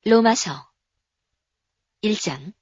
로마서 1장.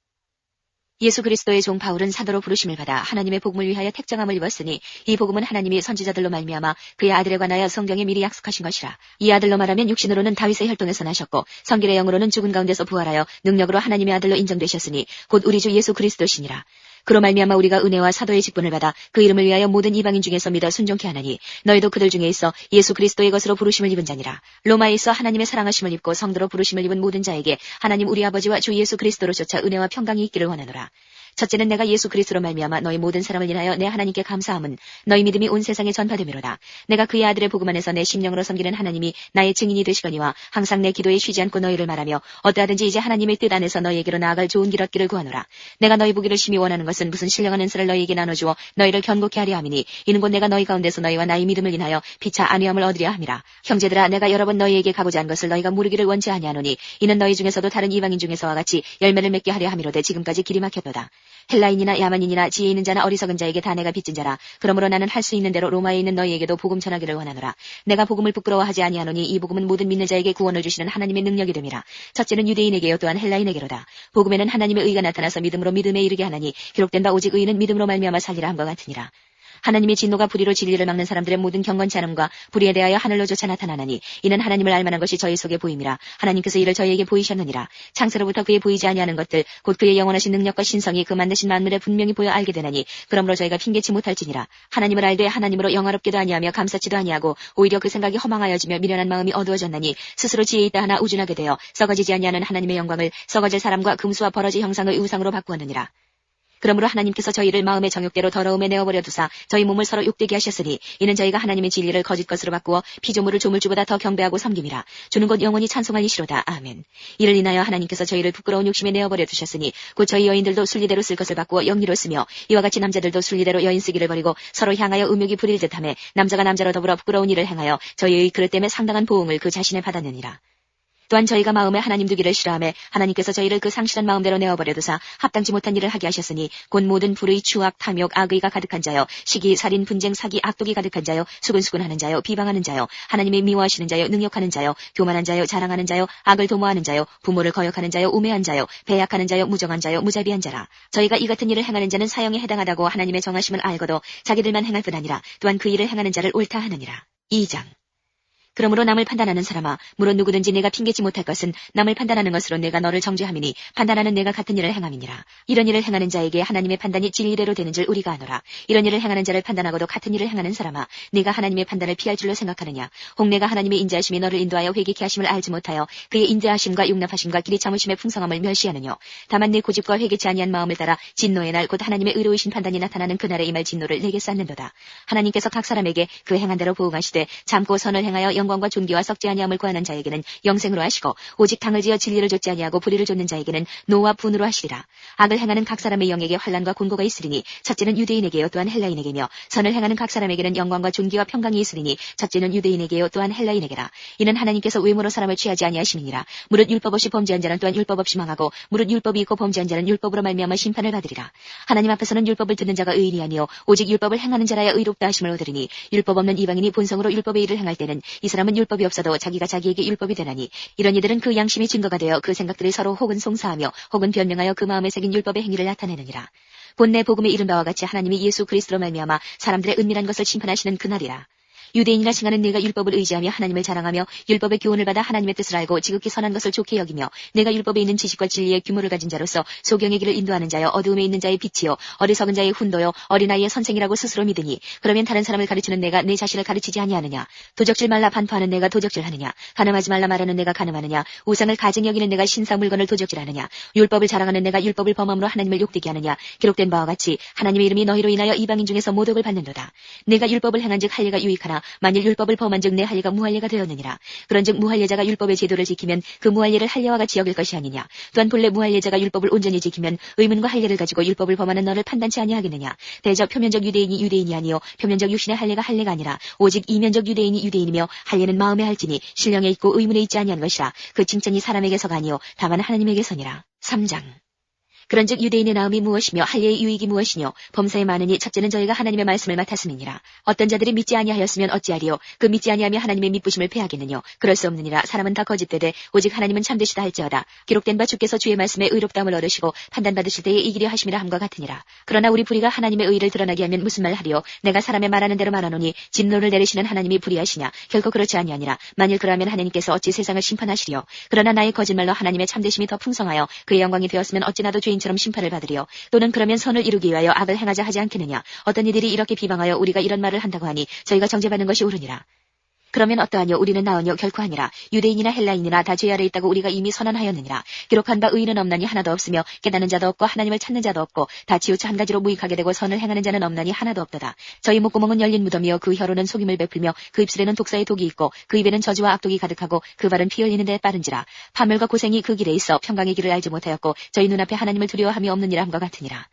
예수 그리스도의 종 바울은 사도로 부르심을 받아 하나님의 복음을 위하여 택정함을 입었으니 이 복음은 하나님이 선지자들로 말미암아 그의 아들에 관하여 성경에 미리 약속하신 것이라. 이 아들로 말하면 육신으로는 다윗의 혈통에서 나셨고 성길의 영으로는 죽은 가운데서 부활하여 능력으로 하나님의 아들로 인정되셨으니 곧 우리 주 예수 그리스도시니라. 그로 말미암아 우리가 은혜와 사도의 직분을 받아 그 이름을 위하여 모든 이방인 중에서 믿어 순종케 하나니 너희도 그들 중에 있어 예수 그리스도의 것으로 부르심을 입은 자니라. 로마에 있어 하나님의 사랑하심을 입고 성도로 부르심을 입은 모든 자에게 하나님 우리 아버지와 주 예수 그리스도로 쫓아 은혜와 평강이 있기를 원하노라. 첫째는 내가 예수 그리스도로 말미암아 너희 모든 사람을 인하여 내 하나님께 감사함은 너희 믿음이 온 세상에 전파됨이로다. 내가 그의 아들의 복음 안에서 내 심령으로 섬기는 하나님이 나의 증인이 되시거니와 항상 내 기도에 쉬지 않고 너희를 말하며 어떠하든지 이제 하나님의 뜻 안에서 너희에게로 나아갈 좋은 길 얻기를 구하노라. 내가 너희 보기를 심히 원하는 것은 무슨 신령한 은사를 너희에게 나눠주어 너희를 견고케 하려 함이니 이는 곧 내가 너희 가운데서 너희와 나의 믿음을 인하여 피차 안위함을 얻으려 함이라. 형제들아 내가 여러 번 너희에게 가고자 한 것을 너희가 모르기를 원치 아니하노니 이는 너희 중에서도 다른 이방인 중에서와 같이 열매를 맺게 하려 함이로되 지금까지 길이 막혔도다. 헬라인이나 야만인이나 지혜 있는 자나 어리석은 자에게 다 내가 빚진 자라. 그러므로 나는 할 수 있는 대로 로마에 있는 너희에게도 복음 전하기를 원하노라. 내가 복음을 부끄러워하지 아니하노니 이 복음은 모든 믿는 자에게 구원을 주시는 하나님의 능력이 됨이라. 첫째는 유대인에게요 또한 헬라인에게로다. 복음에는 하나님의 의가 나타나서 믿음으로 믿음에 이르게 하나니 기록된 바 오직 의인은 믿음으로 말미암아 살리라 함과 같으니라. 하나님의 진노가 불의로 진리를 막는 사람들의 모든 경건치 않음과 불의에 대하여 하늘로조차 나타나나니 이는 하나님을 알만한 것이 저희 속에 보임이라. 하나님께서 이를 저희에게 보이셨느니라. 창세로부터 그의 보이지 아니하는 것들 곧 그의 영원하신 능력과 신성이 그 만드신 만물에 분명히 보여 알게 되나니 그러므로 저희가 핑계치 못할지니라. 하나님을 알되 하나님으로 영화롭게도 아니하며 감사치도 아니하고 오히려 그 생각이 허망하여지며 미련한 마음이 어두워졌나니 스스로 지혜 있다 하나 우준하게 되어 썩어지지 아니하는 하나님의 영광을 썩어질 사람과 금수와 버러지 형상의 우상으로 바꾸었느니라. 그러므로 하나님께서 저희를 마음의 정욕대로 더러움에 내어버려 두사 저희 몸을 서로 욕되게 하셨으니 이는 저희가 하나님의 진리를 거짓 것으로 바꾸어 피조물을 조물주보다 더 경배하고 섬김이라. 주는 곧 영원히 찬송할 이시로다. 아멘. 이를 인하여 하나님께서 저희를 부끄러운 욕심에 내어버려 두셨으니 곧 저희 여인들도 순리대로 쓸 것을 바꾸어 영리로 쓰며 이와 같이 남자들도 순리대로 여인 쓰기를 버리고 서로 향하여 음욕이 부릴 듯하며 남자가 남자로 더불어 부끄러운 일을 행하여 저희의 그릇 때문에 상당한 보응을 그 자신에 받았느니라. 또한 저희가 마음에 하나님 두기를 싫어하며 하나님께서 저희를 그 상실한 마음대로 내어버려 두사 합당치 못한 일을 하게 하셨으니 곧 모든 불의, 추악, 탐욕, 악의가 가득한 자여 시기, 살인, 분쟁, 사기, 악독이 가득한 자여 수근수근하는 자여 비방하는 자여 하나님의 미워하시는 자여 능욕하는 자여 교만한 자여 자랑하는 자여 악을 도모하는 자여 부모를 거역하는 자여 우매한 자여 배약하는 자여 무정한 자여 무자비한 자라. 저희가 이 같은 일을 행하는 자는 사형에 해당하다고 하나님의 정하심을 알고도 자기들만 행할 뿐 아니라 또한 그 일을 행하는 자를 옳다 하느니라. 2장. 그러므로 남을 판단하는 사람아 물론 누구든지 내가 핑계지 못할 것은 남을 판단하는 것으로 내가 너를 정죄함이니 판단하는 내가 같은 일을 행함이니라. 이런 일을 행하는 자에게 하나님의 판단이 진리대로 되는 줄 우리가 아노라. 이런 일을 행하는 자를 판단하고도 같은 일을 행하는 사람아 네가 하나님의 판단을 피할 줄로 생각하느냐. 혹 내가 하나님의 인자하심이 너를 인도하여 회개케 하심을 알지 못하여 그의 인자하심과 용납하심과 길이 참으심의 풍성함을 멸시하느뇨. 다만 내 고집과 회개치 아니한 마음을 따라 진노의 날 곧 하나님의 의로우신 판단이 나타나는 그날에 임할 진노를 내게 쌓는도다. 하나님께서 각 사람에게 그 행한 대로 보응하시되 참고 선을 행하여 영광과 존귀와 썩지 아니함을 구하는 자에게는 영생으로 하시고 오직 당을 지어 진리를 좇지 아니하고 불의를 좇는 자에게는 노와 분으로 하시리라. 악을 행하는 각 사람의 영에게 환난과 곤고가 있으리니 첫째는 유대인에게요 또한 헬라인에게며 선을 행하는 각 사람에게는 영광과 존귀와 평강이 있으리니 첫째는 유대인에게요 또한 헬라인에게라. 이는 하나님께서 외모로 사람을 취하지 아니하심이니라. 무릇 율법 없이 범죄한 자는 또한 율법 없이 망하고 무릇 율법이 있고 범죄한 자는 율법으로 말미암아 심판을 받으리라. 하나님 앞에서는 율법을 듣는 자가 의인이 아니요 오직 율법을 행하는 자라야 의롭다 하심을 얻으리니 율법 없는 이방인이 본성으로 율법의 일을 행할 때는 이 사람은 율법이 없어도 자기가 자기에게 율법이 되나니 이런 이들은 그 양심이 증거가 되어 그 생각들이 서로 혹은 송사하며 혹은 변명하여 그 마음에 새긴 율법의 행위를 나타내느니라. 본래 복음의 이른 바와 같이 하나님이 예수 그리스도로 말미암아 사람들의 은밀한 것을 심판하시는 그날이라. 유대인이라 칭하는 내가 율법을 의지하며 하나님을 자랑하며 율법의 교훈을 받아 하나님의 뜻을 알고 지극히 선한 것을 좋게 여기며 내가 율법에 있는 지식과 진리의 규모를 가진 자로서 소경의 길을 인도하는 자여 어두움에 있는 자의 빛이요 어리석은 자의 훈도요 어린아이의 선생이라고 스스로 믿으니 그러면 다른 사람을 가르치는 내가 내 자신을 가르치지 아니하느냐. 도적질 말라 반포하는 내가 도적질하느냐. 간음하지 말라 말하는 내가 간음하느냐. 우상을 가증히 여기는 내가 신사 물건을 도적질하느냐. 율법을 자랑하는 내가 율법을 범함으로 하나님을 욕되게 하느냐. 기록된 바와 같이 하나님의 이름이 너희로 인하여 이방인 중에서 모독을 받는도다. 내가 율법을 행한즉 할례가 유익하나 만일 율법을 범한즉 내 할례가 무할례가 되었느니라. 그런즉 무할례자가 율법의 제도를 지키면 그 무할례를 할례와 같이 여길 것이 아니냐. 또한 본래 무할례자가 율법을 온전히 지키면 의문과 할례를 가지고 율법을 범하는 너를 판단치 아니하겠느냐. 대저 표면적 유대인이 유대인이 아니요 표면적 육신의 할례가 할례가 아니라 오직 이면적 유대인이 유대인이며 할례는 마음에 할지니 신령에 있고 의문에 있지 아니한 것이라. 그 칭찬이 사람에게서가 아니요 다만 하나님에게서니라. 3장. 그런즉 유대인의 나음이 무엇이며 할례의 유익이 무엇이뇨? 범사에 많으니 첫째는 저희가 하나님의 말씀을 맡았음이니라. 어떤 자들이 믿지 아니하였으면 어찌하리요? 그 믿지 아니하며 하나님의 믿부심을 패하겠느뇨? 그럴 수 없느니라. 사람은 다 거짓되되 오직 하나님은 참되시다 할지어다. 기록된 바 주께서 주의 말씀에 의롭다함을 얻으시고 판단받으실 때에 이기려 하심이라 함과 같으니라. 그러나 우리 불의가 하나님의 의를 드러나게 하면 무슨 말 하리요? 내가 사람의 말하는 대로 말하노니 진노를 내리시는 하나님이 불의하시냐? 결코 그렇지 아니하니라. 만일 그러하면 하나님께서 어찌 세상을 심판하시리요? 그러나 나의 거짓말로 하나님의 참되심이 더 풍성하여 그의 영광이 되었으면 어찌 나도 죄인처럼 심판을 받으리요? 또는 그러면 선을 이루기 위하여 악을 행하자 하지 않겠느냐? 어떤 이들이 이렇게 비방하여 우리가 이런 말을 한다고 하니 저희가 정죄받는 것이 옳으니라. 그러면 어떠하뇨? 우리는 나으뇨? 결코 아니라. 유대인이나 헬라인이나 다 죄 아래 있다고 우리가 이미 선언하였느니라. 기록한 바 의인은 없나니 하나도 없으며 깨닫는 자도 없고 하나님을 찾는 자도 없고 다 치우쳐 한 가지로 무익하게 되고 선을 행하는 자는 없나니 하나도 없도다. 저희 목구멍은 열린 무덤이요 그 혀로는 속임을 베풀며 그 입술에는 독사의 독이 있고 그 입에는 저주와 악독이 가득하고 그 발은 피 흘리는 데 빠른지라. 파멸과 고생이 그 길에 있어 평강의 길을 알지 못하였고 저희 눈앞에 하나님을 두려워함이 없느니라 함과 같으니라.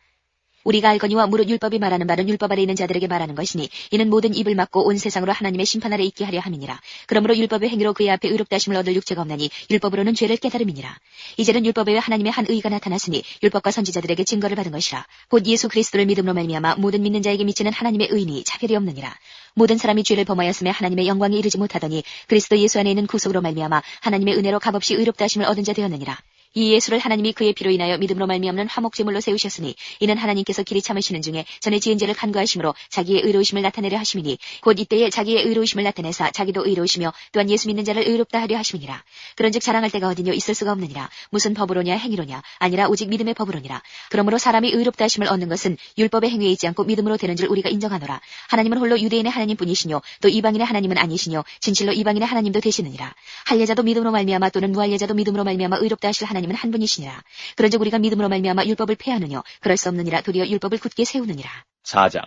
우리가 알거니와 무릇 율법이 말하는 바는 율법 아래 있는 자들에게 말하는 것이니 이는 모든 입을 막고 온 세상으로 하나님의 심판 아래 있게 하려 함이니라. 그러므로 율법의 행위로 그의 앞에 의롭다 하심을 얻을 육체가 없나니 율법으로는 죄를 깨달음이니라. 이제는 율법에 외 하나님의 한 의가 나타났으니 율법과 선지자들에게 증거를 받은 것이라. 곧 예수 그리스도를 믿음으로 말미암아 모든 믿는 자에게 미치는 하나님의 의인이 차별이 없느니라. 모든 사람이 죄를 범하였으며 하나님의 영광에 이르지 못하더니 그리스도 예수 안에 있는 구속으로 말미암아 하나님의 은혜로 값없이 의롭다 하심을 얻은 자 되었느니라. 이 예수를 하나님이 그의 피로 인하여 믿음으로 말미암는 화목제물로 세우셨으니 이는 하나님께서 길이 참으시는 중에 전에 지은 죄를 간구하심으로 자기의 의로우심을 나타내려 하심이니 곧 이때에 자기의 의로우심을 나타내사 자기도 의로우시며 또한 예수 믿는 자를 의롭다 하려 하심이니라. 그런즉 자랑할 때가 어디뇨? 있을 수가 없느니라. 무슨 법으로냐 행위로냐? 아니라 오직 믿음의 법으로니라. 그러므로 사람이 의롭다 하심을 얻는 것은 율법의 행위에 있지 않고 믿음으로 되는 줄 우리가 인정하노라. 하나님은 홀로 유대인의 하나님뿐이시뇨 또 이방인의 하나님은 아니시뇨 진실로 이방인의 하나님도 되시느니라. 할례자도 믿음으로 말미암아 또는 무할례자도 믿음으로 말미암아 의롭다 하실 하나님은 한 분이시니라. 그런즉 우리가 믿음으로 말미암아 율법을 폐하느뇨? 그럴 수 없느니라. 도리어 율법을 굳게 세우느니라. 4장.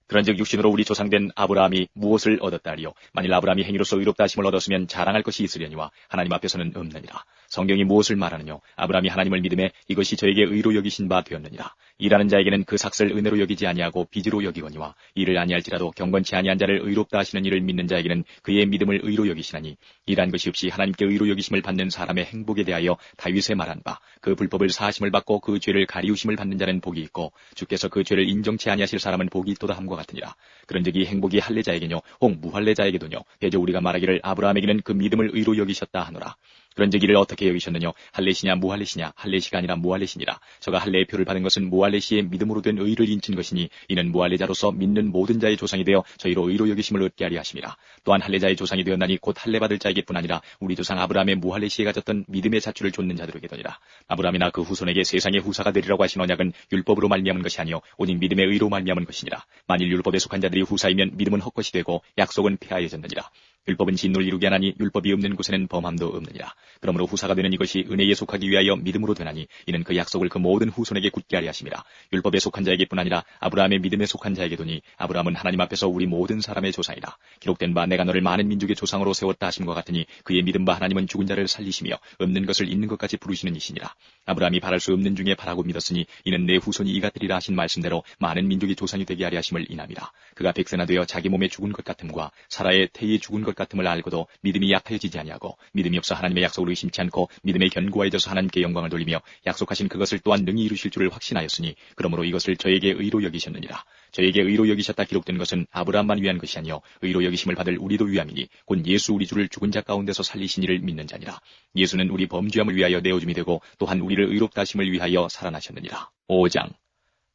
그런즉 육신으로 우리 조상된 아브라함이 무엇을 얻었다 하리요? 만일 아브라함이 행위로서 의롭다 하심을 얻었으면 자랑할 것이 있으려니와 하나님 앞에서는 없느니라. 성경이 무엇을 말하느뇨? 아브라함이 하나님을 믿음에 이것이 저에게 의로 여기신 바 되었느니라. 일하는 자에게는 그 삭을 은혜로 여기지 아니하고 빚으로 여기거니와 일을 아니할지라도 경건치 아니한 자를 의롭다 하시는 일을 믿는 자에게는 그의 믿음을 의로 여기시나니 일한 것이 없이 하나님께 의로 여기심을 받는 사람의 행복에 대하여 다윗의 말한 바 그 불법을 사하심을 받고 그 죄를 가리우심을 받는 자는 복이 있고 주께서 그 죄를 인정치 아니하실 사람은 복이 있도다 함과 같으니라. 그런즉 이 행복이 할례자에게뇨 혹 무할례자에게도뇨 대저 우리가 말하기를 아브라함에게는 그 믿음을 의로 여기셨다 하노라. 그런즉 이를 어떻게 여기셨느뇨? 할례시냐 무할례시냐? 할례시가 아니라 무할례시니라. 저가 할례의 표를 받은 것은 무할례시의 믿음으로 된 의를 인친 것이니 이는 무할례자로서 믿는 모든 자의 조상이 되어 저희로 의로 여기심을 얻게 하리 하심이라. 또한 할례자의 조상이 되었나니 곧 할례 받을 자에게뿐 아니라 우리 조상 아브라함의 무할례시에 가졌던 믿음의 자취를 좇는 자들에게더니라. 아브라함이나 그 후손에게 세상의 후사가 되리라고 하신 언약은 율법으로 말미암은 것이 아니요 오직 믿음의 의로 말미암은 것이니라. 만일 율법에 속한 자들이 후사이면 믿음은 헛것이 되고 약속은 폐하여졌느니라. 율법은 진노를 이루게 하나니 율법이 없는 곳에는 범함도 없느니라. 그러므로 후사가 되는 이것이 은혜에 속하기 위하여 믿음으로 되나니 이는 그 약속을 그 모든 후손에게 굳게 하리 하심이라. 율법에 속한 자에게뿐 아니라 아브라함의 믿음에 속한 자에게도니 아브라함은 하나님 앞에서 우리 모든 사람의 조상이라. 기록된 바 내가 너를 많은 민족의 조상으로 세웠다 하심과 같으니 그의 믿음 바 하나님은 죽은 자를 살리시며 없는 것을 있는 것까지 부르시는 이시니라. 아브라함이 바랄 수 없는 중에 바라고 믿었으니 이는 내 후손이 이같으리라 하신 말씀대로 많은 민족의 조상이 되게 하리 하심을 인함이라. 그가 백세나 되어 자기 몸에 죽은 것 같음과 사라의 태에 죽은 것 같음을 알고도 믿음이 약해지지 아니하고 믿음이 없어 하나님의 약속을 의심치 않고 믿음에 견고해져서 하나님께 영광을 돌리며 약속하신 그것을 또한 능히 이루실 줄을 확신하였으니 그러므로 이것을 저에게 의로 여기셨느니라. 저에게 의로 여기셨다 기록된 것은 아브라함만 위한 것이 아니요 의로 여기심을 받을 우리도 위함이니 곧 예수 우리 주를 죽은 자 가운데서 살리신 이를 믿는 자니라. 예수는 우리 범죄함을 위하여 내어줌이 되고 또한 우리를 의롭다 하심을 위하여 살아나셨느니라. 5장.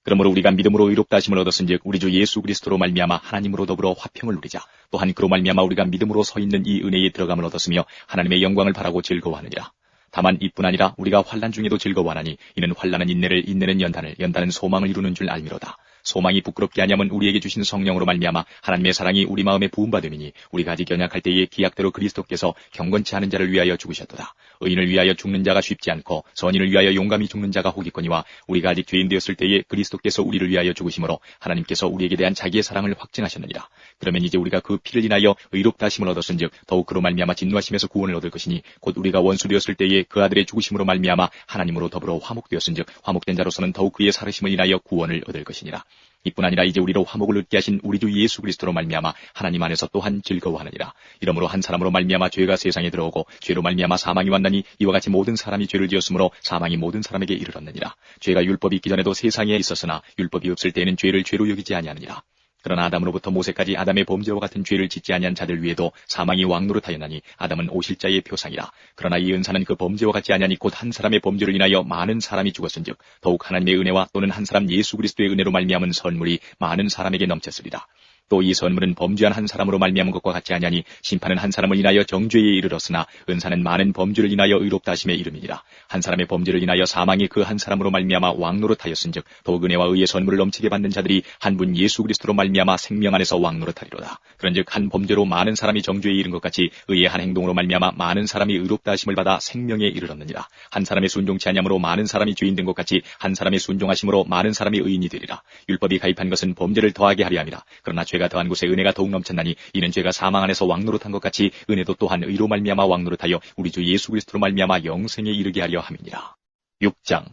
그러므로 우리가 믿음으로 의롭다 하심을 얻었은즉 우리 주 예수 그리스도로 말미암아 하나님으로 더불어 화평을 누리자. 또한 그로 말미암아 우리가 믿음으로 서 있는 이 은혜에 들어감을 얻었으며 하나님의 영광을 바라고 즐거워하느니라. 다만 이뿐 아니라 우리가 환난 중에도 즐거워하나니 이는 환난은 인내를, 인내는 연단을, 연단은 소망을 이루는 줄 알미로다. 소망이 부끄럽게 하냐면 우리에게 주신 성령으로 말미암아 하나님의 사랑이 우리 마음에 부음받음이니 우리가 아직 연약할 때에 기약대로 그리스도께서 경건치 않은 자를 위하여 죽으셨도다. 의인을 위하여 죽는 자가 쉽지 않고 선인을 위하여 용감히 죽는 자가 혹있거니와 우리가 아직 죄인 되었을 때에 그리스도께서 우리를 위하여 죽으심으로 하나님께서 우리에게 대한 자기의 사랑을 확증하셨느니라. 그러면 이제 우리가 그 피를 인하여 의롭다 하심을 얻었은즉 더욱 그로 말미암아 진노하심에서 구원을 얻을 것이니 곧 우리가 원수 되었을 때에 그 아들의 죽으심으로 말미암아 하나님으로 더불어 화목되었은즉 화목된 자로서는 더욱 그의 살으심을 인하여 구원을 얻을 것이니라. 이뿐 아니라 이제 우리로 화목을 얻게 하신 우리 주 예수 그리스도로 말미암아 하나님 안에서 또한 즐거워하느니라. 이러므로 한 사람으로 말미암아 죄가 세상에 들어오고 죄로 말미암아 사망이 왔나니 이와 같이 모든 사람이 죄를 지었으므로 사망이 모든 사람에게 이르렀느니라. 죄가 율법이 있기 전에도 세상에 있었으나 율법이 없을 때에는 죄를 죄로 여기지 아니하느니라. 그러나 아담으로부터 모세까지 아담의 범죄와 같은 죄를 짓지 아니한 자들 위에도 사망이 왕노릇하였나니 아담은 오실자의 표상이라. 그러나 이 은사는 그 범죄와 같지 아니하니 곧 한 사람의 범죄를 인하여 많은 사람이 죽었은즉 더욱 하나님의 은혜와 또는 한 사람 예수 그리스도의 은혜로 말미암은 선물이 많은 사람에게 넘쳤으리라. 또 이 선물은 범죄한 한 사람으로 말미암은 것과 같지 아니하니 심판은 한 사람을 인하여 정죄에 이르렀으나 은사는 많은 범죄를 인하여 의롭다 하심에 이름이니라. 한 사람의 범죄를 인하여 사망이 그 한 사람으로 말미암아 왕노릇하였은즉 더욱 은혜와 의의 선물을 넘치게 받는 자들이 한 분 예수 그리스도로 말미암아 생명 안에서 왕노릇하리로다. 그런즉 한 범죄로 많은 사람이 정죄에 이른 것 같이 의의 한 행동으로 말미암아 많은 사람이 의롭다 하심을 받아 생명에 이르렀느니라. 한 사람의 순종치 아니함으로 많은 사람이 죄인 된 것 같이 한 사람의 순종하심으로 많은 사람이 의인이 되리라. 율법이 가입한 것은 범죄를 더하게 하려 함이라. 그러나 죄가 더한 곳에 은혜가 더욱 넘쳤나니 이는 죄가 사망 안에서 왕노릇한 것 같이 은혜도 또한 의로 말미암아 왕노릇하여 우리 주 예수 그리스도로 말미암아 영생에 이르게 하려 함이니라. 6장.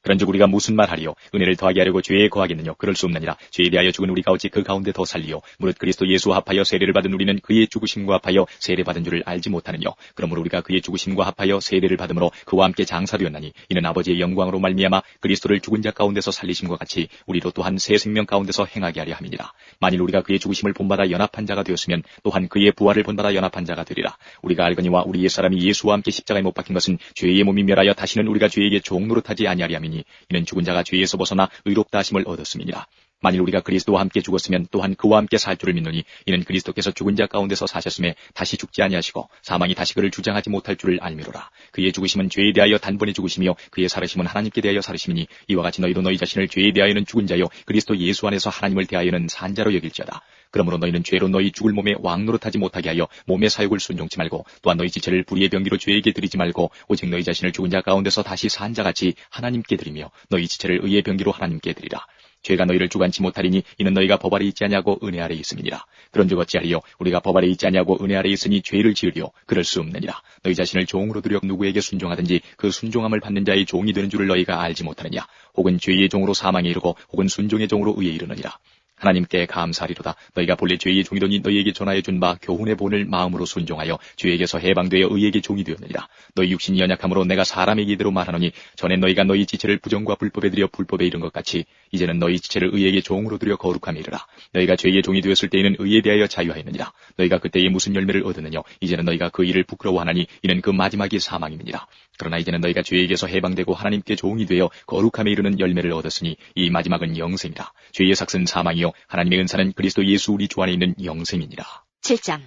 그런즉 우리가 무슨 말하리요? 은혜를 더하게 하려고 죄에 거하겠느냐? 그럴 수 없느니라. 죄에 대하여 죽은 우리가 어찌 그 가운데 더 살리요? 무릇 그리스도 예수와 합하여 세례를 받은 우리는 그의 죽으심과 합하여 세례받은 줄을 알지 못하느뇨? 그러므로 우리가 그의 죽으심과 합하여 세례를 받음으로 그와 함께 장사되었나니 이는 아버지의 영광으로 말미암아 그리스도를 죽은 자 가운데서 살리심과 같이 우리도 또한 새 생명 가운데서 행하게 하려 함이니라. 만일 우리가 그의 죽으심을 본받아 연합한 자가 되었으면 또한 그의 부활을 본받아 연합한 자가 되리라. 우리가 알거니와 우리 옛사람이 예수와 함께 십자가에 못 박힌 것은 죄의 몸이 멸하여 다시는 우리가 죄에게 종노릇하지 아니하리 함이니 이는 죽은 자가 죄에서 벗어나 의롭다 하심을 얻었음이니라. 만일 우리가 그리스도와 함께 죽었으면 또한 그와 함께 살 줄을 믿노니 이는 그리스도께서 죽은 자 가운데서 사셨음에 다시 죽지 아니하시고 사망이 다시 그를 주장하지 못할 줄을 알미로라. 그의 죽으심은 죄에 대하여 단번에 죽으시며 그의 살으심은 하나님께 대하여 살으심이니 이와 같이 너희도 너희 자신을 죄에 대하여는 죽은 자요 그리스도 예수 안에서 하나님을 대하여는 산 자로 여길지어다. 그러므로 너희는 죄로 너희 죽을 몸에 왕노릇하지 못하게 하여 몸의 사욕을 순종치 말고 또한 너희 지체를 불의의 병기로 죄에게 드리지 말고 오직 너희 자신을 죽은 자 가운데서 다시 산 자같이 하나님께 드리며 너희 지체를 의의 병기로 하나님께 드리라. 죄가 너희를 주관치 못하리니 이는 너희가 법 아래 있지 아니하고 은혜 아래 있음이니라. 그런즉 어찌하리요? 우리가 법 아래 있지 아니하고 은혜 아래 있으니 죄를 지으리요? 그럴 수 없느니라. 너희 자신을 종으로 들여 누구에게 순종하든지 그 순종함을 받는 자의 종이 되는 줄을 너희가 알지 못하느냐? 혹은 죄의 종으로 사망에 이르고 혹은 순종의 종으로 의에 이르느니라. 하나님께 감사하리로다. 너희가 본래 죄의 종이더니 너희에게 전하여 준 바 교훈의 본을 마음으로 순종하여 죄에게서 해방되어 의에게 종이 되었느니라. 너희 육신이 연약함으로 내가 사람에게 이대로 말하노니 전에 너희가 너희 지체를 부정과 불법에 들여 불법에 이른 것 같이 이제는 너희 지체를 의에게 종으로 들여 거룩함에 이르라. 너희가 죄의 종이 되었을 때에는 의에 대하여 자유하였느니라. 너희가 그때에 무슨 열매를 얻었느냐? 이제는 너희가 그 일을 부끄러워하나니 이는 그 마지막이 사망임이니라. 그러나 이제는 너희가 죄에게서 해방되고 하나님께 종이 되어 거룩함에 이르는 열매를 얻었으니 이 마지막은 영생이라. 죄의 삭은 사망이요 하나님의 은사는 그리스도 예수 우리 주 안에 있는 영생이니라. 7장.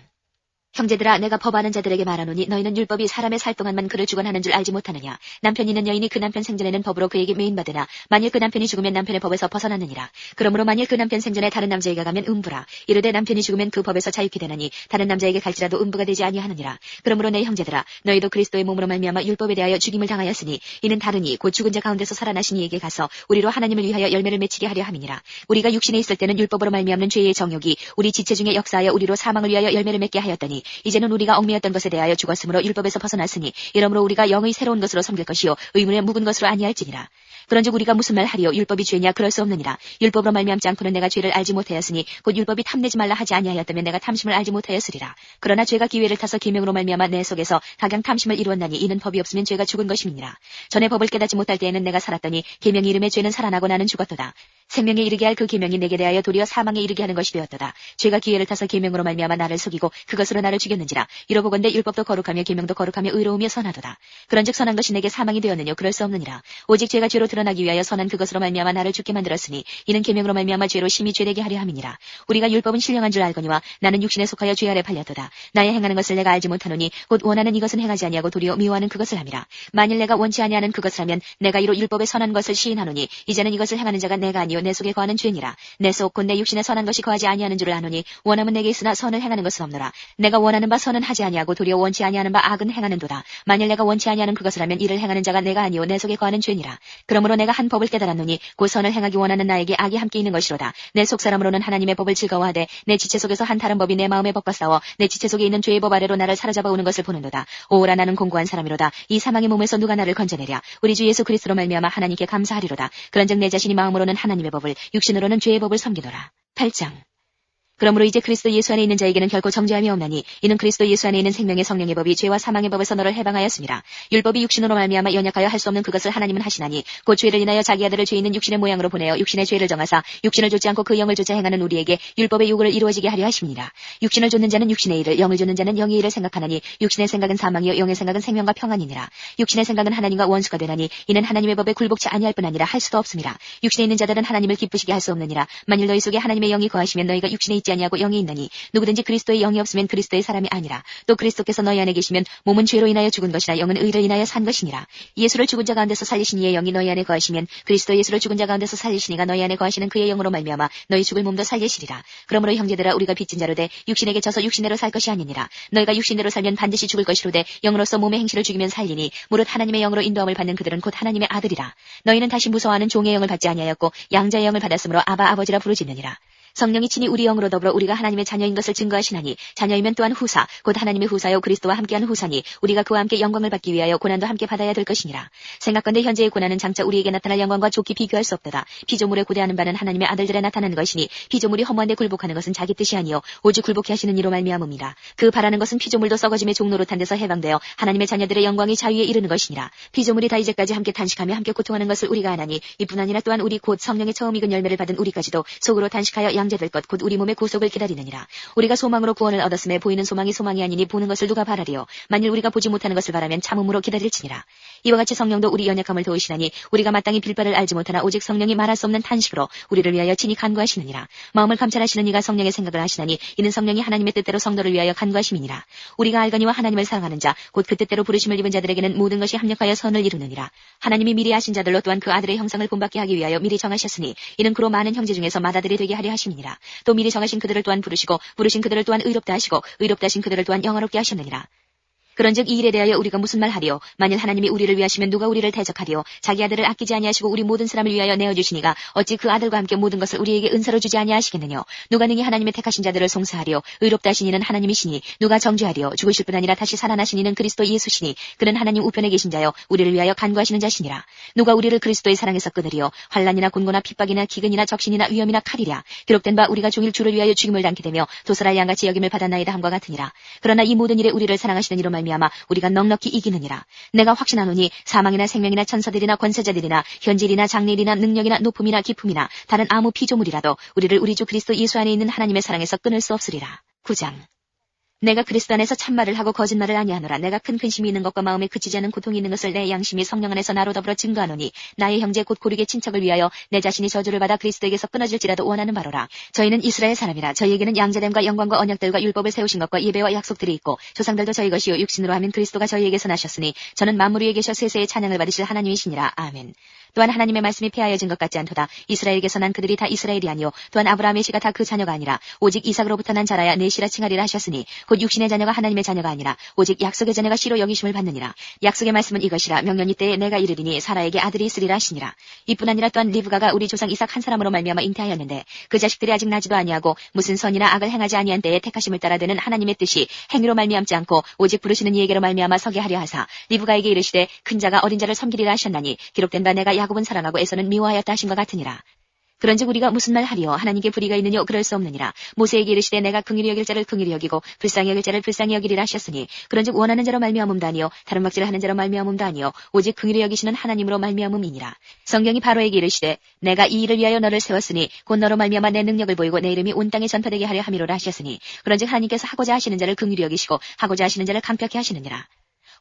형제들아 내가 법하는 자들에게 말하노니 너희는 율법이 사람의 살 동안만 그를 주관하는 줄 알지 못하느냐. 남편 있는 여인이 그 남편 생전에는 법으로 그에게 매인받으나 만일 그 남편이 죽으면 남편의 법에서 벗어났느니라. 그러므로 만일 그 남편 생전에 다른 남자에게 가면 음부라. 이르되 남편이 죽으면 그 법에서 자유케 되나니 다른 남자에게 갈지라도 음부가 되지 아니하느니라. 그러므로 내 형제들아 너희도 그리스도의 몸으로 말미암아 율법에 대하여 죽임을 당하였으니 이는 다르니 곧 죽은 자 가운데서 살아나신 이에게 가서 우리로 하나님을 위하여 열매를 맺히게 하려 함이니라. 우리가 육신에 있을 때는 율법으로 말미암는 죄의 정욕이 우리 지체 중에 역사하여 우리로 사망을 위하여 열매를 맺게 하였더니 이제는 우리가 얽매였던 것에 대하여 죽었으므로 율법에서 벗어났으니 이러므로 우리가 영의 새로운 것으로 섬길 것이요 의문의 묵은 것으로 아니할지니라. 그런즉 우리가 무슨 말 하리요? 율법이 죄냐? 그럴 수 없느니라. 율법으로 말미암지 않고는 내가 죄를 알지 못하였으니 곧 율법이 탐내지 말라 하지 아니하였다면 내가 탐심을 알지 못하였으리라. 그러나 죄가 기회를 타서 계명으로 말미암아 내 속에서 각양 탐심을 이루었나니 이는 법이 없으면 죄가 죽은 것임이니라. 전에 법을 깨닫지 못할 때에는 내가 살았더니 계명이 이름에 죄는 살아나고 나는 죽었도다. 생명에 이르게 할 그 계명이 내게 대하여 도리어 사망에 이르게 하는 것이 되었도다. 죄가 기회를 타서 계명으로 말미암아 나를 속이고 그것으로 나를 죽였는지라. 이러보건대 율법도 거룩하며 계명도 거룩하며 의로우며 선하도다. 그런즉 선한 것이 내게 사망이 되었느뇨? 그럴 수 없느니라. 오직 죄가 죄로 드러나기 위하여 선한 그것으로 말미암아 나를 죽게 만들었으니 이는 계명으로 말미암아 죄로 심히 죄되게 하려 함이니라. 우리가 율법은 신령한 줄 알거니와 나는 육신에 속하여 죄 아래 팔렸도다. 나의 행하는 것을 내가 알지 못하노니 곧 원하는 이것은 행하지 아니하고 도리어 미워하는 그것을 함이라. 만일 내가 원치 아니하는 그것을 하면 내가 이로 율법의 선한 것을 시인하노니 이제는 이것을 행하는 자가 내가 아니요 내 속에 거하는 죄니라. 내 속 곧 내 육신에 선한 것이 거하지 아니하는 줄을 아노니 원함은 내게 있으나 선을 행하는 것은 없노라. 내가 원하는 바 선은 하지 아니하고 도리어 원치 아니하는 바 악은 행하는도다. 만일 내가 원치 아니하는 그것을 하면 이를 행하는 자가 내가 아니요 내 속에 거하는 죄니라. 그러므로 내가 한 법을 깨달았노니 곧 선을 행하기 원하는 나에게 악이 함께 있는 것이로다. 내 속사람으로는 하나님의 법을 즐거워하되 내 지체 속에서 한 다른 법이 내 마음의 법과 싸워 내 지체 속에 있는 죄의 법 아래로 나를 사로잡아 오는 것을 보는도다. 오라 나는 공고한 사람이로다. 이 사망의 몸에서 누가 나를 건져내랴. 우리 주 예수 그리스도로 말미암아 하나님께 감사하리로다. 그런즉 내 자신이 마음으로는 하나님의 하나님의 법을, 육신으로는 죄의 법을 섬기노라. 8장. 그러므로 이제 그리스도 예수 안에 있는 자에게는 결코 정죄함이 없나니 이는 그리스도 예수 안에 있는 생명의 성령의 법이 죄와 사망의 법에서 너를 해방하였습니다. 율법이 육신으로 말미암아 연약하여 할 수 없는 그것을 하나님은 하시나니 곧 죄를 인하여 자기 아들을 죄 있는 육신의 모양으로 보내어 육신의 죄를 정하사 육신을 좇지 않고 그 영을 좇아 행하는 우리에게 율법의 요구를 이루어지게 하려 하심이니라. 육신을 좇는 자는 육신의 일을, 영을 좇는 자는 영의 일을 생각하나니 육신의 생각은 사망이요 영의 생각은 생명과 평안이니라. 육신의 생각은 하나님과 원수가 되나니 이는 하나님의 법에 굴복치 아니할 뿐 아니라 할 수도 없음이라. 육신에 있는 자들은 하나님을 기쁘시게 할 수 없느니라. 만일 너희 속에 하나님의 영이 거하시면 너희가 육신에 있지 아니하고 영에 있나니 누구든지 그리스도의 영이 없으면 그리스도의 사람이 아니라. 또 그리스도께서 너희 안에 계시면 몸은 죄로 인하여 죽은 것이나 영은 의를 인하여 산 것이니라. 예수를 죽은 자 가운데서 살리신 이의 영이 너희 안에 거하시면 그리스도 예수를 죽은 자 가운데서 살리시니가 너희 안에 거하시는 그의 영으로 말미암아 너희 죽을 몸도 살리시리라. 그러므로 형제들아 우리가 빚진 자로되 육신에게 져서 육신대로 살 것이 아니니라. 너희가 육신대로 살면 반드시 죽을 것이로되 영으로서 몸의 행실을 죽이면 살리니 무릇 하나님의 영으로 인도함을 받는 그들은 곧 하나님의 아들이라. 너희는 다시 무서워하는 종의 영을 받지 아니하였고 양자의 영을 받았으므로 아바 아버지라 부르짖느니라. 성령이 친히 우리 영으로 더불어 우리가 하나님의 자녀인 것을 증거하시나니 자녀이면 또한 후사 곧 하나님의 후사요 그리스도와 함께한 후사니 우리가 그와 함께 영광을 받기 위하여 고난도 함께 받아야 될 것이니라. 생각건대 현재의 고난은 장차 우리에게 나타날 영광과 좋게 비교할 수 없도다. 피조물에 고대하는 바는 하나님의 아들들에 나타나는 것이니 피조물이 허무한데 굴복하는 것은 자기 뜻이 아니요 오직 굴복해 하시는 이로 말미암음이라. 그 바라는 것은 피조물도 썩어짐의 종노릇한 데서 해방되어 하나님의 자녀들의 영광이 자유에 이르는 것이니라. 피조물이 다 이제까지 함께 탄식하며 함께 고통하는 것을 우리가 아나니 이뿐 아니라 또한 우리 곧 성령의 처음 익은 열매를 받은 우리까지도 속으로 탄식하여 양제될 것 곧 우리 몸의 구속을 기다리느니라. 우리가 소망으로 구원을 얻었음에 보이는 소망이 소망이 아니니 보는 것을 누가 바라리요. 만일 우리가 보지 못하는 것을 바라면 참음으로 기다릴지니라. 이와 같이 성령도 우리 연약함을 도우시나니 우리가 마땅히 빌 바를 알지 못하나 오직 성령이 말할 수 없는 탄식으로 우리를 위하여 친히 간구하시느니라. 마음을 감찰하시는 이가 성령의 생각을 하시나니 이는 성령이 하나님의 뜻대로 성도를 위하여 간구하심이니라. 우리가 알거니와 하나님을 사랑하는 자 곧 그 뜻대로 부르심을 입은 자들에게는 모든 것이 합력하여 선을 이루느니라. 하나님이 미리 하신 자들로 또한 그 아들의 형상을 본받게 하기 위하여 미리 정하셨으니 이는 그로 많은 형제 중에서 맏아들이 되게 하려 하심이니라. 또 미리 정하신 그들을 또한 부르시고 부르신 그들을 또한 의롭다 하시고 의롭다 하신 그들을 또한 영화롭게 하셨느니라. 그런즉 이 일에 대하여 우리가 무슨 말 하리요? 만일 하나님이 우리를 위하시면 누가 우리를 대적하리요? 자기 아들을 아끼지 아니하시고 우리 모든 사람을 위하여 내어주시니가 어찌 그 아들과 함께 모든 것을 우리에게 은사로 주지 아니하시겠느냐? 누가 능히 하나님의 택하신 자들을 송사하리요? 의롭다 하신 이는 하나님이시니 누가 정죄하리요? 죽으실 뿐 아니라 다시 살아나신 이는 그리스도 예수시니 그는 하나님 우편에 계신 자요 우리를 위하여 간구하시는 자시니라. 누가 우리를 그리스도의 사랑에서 끊으리요? 환난이나 곤고나 핍박이나 기근이나 적신이나 위험이나 칼이랴. 기록된 바 우리가 종일 주를 위하여 죽임을 당케 되며 도살할 양같이 여김을 받았나이다 함과 같으니라. 그러나 이 모든 일에 우리를 사랑하시는 이로 말미암아 우리가 넉넉히 이기느니라. 내가 확신하노니 사망이나 생명이나 천사들이나 권세자들이나 현질이나 장래일이나 능력이나 높음이나 기품이나 다른 아무 피조물이라도 우리를 우리 주 그리스도 예수 안에 있는 하나님의 사랑에서 끊을 수 없으리라. 9장. 내가 그리스도 안에서 참말을 하고 거짓말을 아니하노라. 내가 큰 근심이 있는 것과 마음에 그치지 않은 고통이 있는 것을 내 양심이 성령 안에서 나로 더불어 증거하노니 나의 형제 곧 고르게 친척을 위하여 내 자신이 저주를 받아 그리스도에게서 끊어질지라도 원하는 바로라. 저희는 이스라엘 사람이라. 저희에게는 양자됨과 영광과 언약들과 율법을 세우신 것과 예배와 약속들이 있고 조상들도 저희 것이요 육신으로 하면 그리스도가 저희에게서 나셨으니 저는 만물 위에 계셔 세세의 찬양을 받으실 하나님이시니라. 아멘. 또한 하나님의 말씀이 폐하여진 것 같지 않도다. 이스라엘에게서 난 그들이 다 이스라엘이 아니요 또한 아브라함의 씨가 다 그 자녀가 아니라 오직 이삭으로부터 난 자라야 내 씨라 칭하리라 하셨으니 곧 육신의 자녀가 하나님의 자녀가 아니라 오직 약속의 자녀가 씨로 여기심을 받느니라. 약속의 말씀은 이것이라. 명령이 때에 내가 이르리니 사라에게 아들이 있으리라 하시니라. 이뿐 아니라 또한 리브가가 우리 조상 이삭 한 사람으로 말미암아 잉태하였는데 그 자식들이 아직 나지도 아니하고 무슨 선이나 악을 행하지 아니한 때에 택하심을 따라 되는 하나님의 뜻이 행위로 말미암지 않고 오직 부르시는 이에게로 말미암아 서게 하려 하사 리브가에게 이르시되 큰 자가 어린 자를 섬기리라 하셨나니 기록된 바 내가 야곱은 사랑하고 에서는 미워하였다 하신 것 같으니라. 그런즉 우리가 무슨 말 하리요? 하나님께 불의가 있느뇨? 그럴 수 없느니라. 모세에게 이르시되 내가 긍휼히 여길 자를 긍휼히 여기고 불쌍히 여길 자를 불쌍히 여기리라 하셨으니 그런즉 원하는 자로 말미암음도 아니요 다른 막지를 하는 자로 말미암음도 아니요 오직 긍휼히 여기시는 하나님으로 말미암음이니라. 성경이 바로에게 이르시되 내가 이 일을 위하여 너를 세웠으니 곧 너로 말미암아 내 능력을 보이고 내 이름이 온 땅에 전파되게 하려 함이로라 하셨으니 그런즉 하나님께서 하고자 하시는 자를 긍휼히 여기시고 하고자 하시는 자를 강력히 하시느니라.